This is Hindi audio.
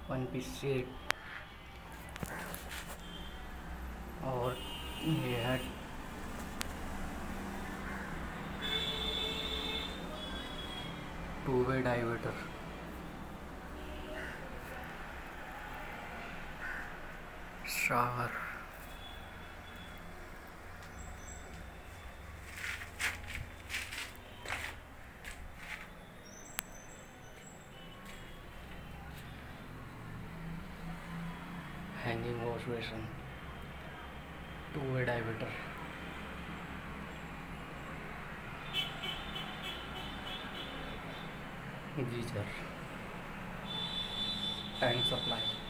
वन पीस सेट, और ये है two way diverter. Shower, hanging wash basin, two way diverter, geyser, tank supply.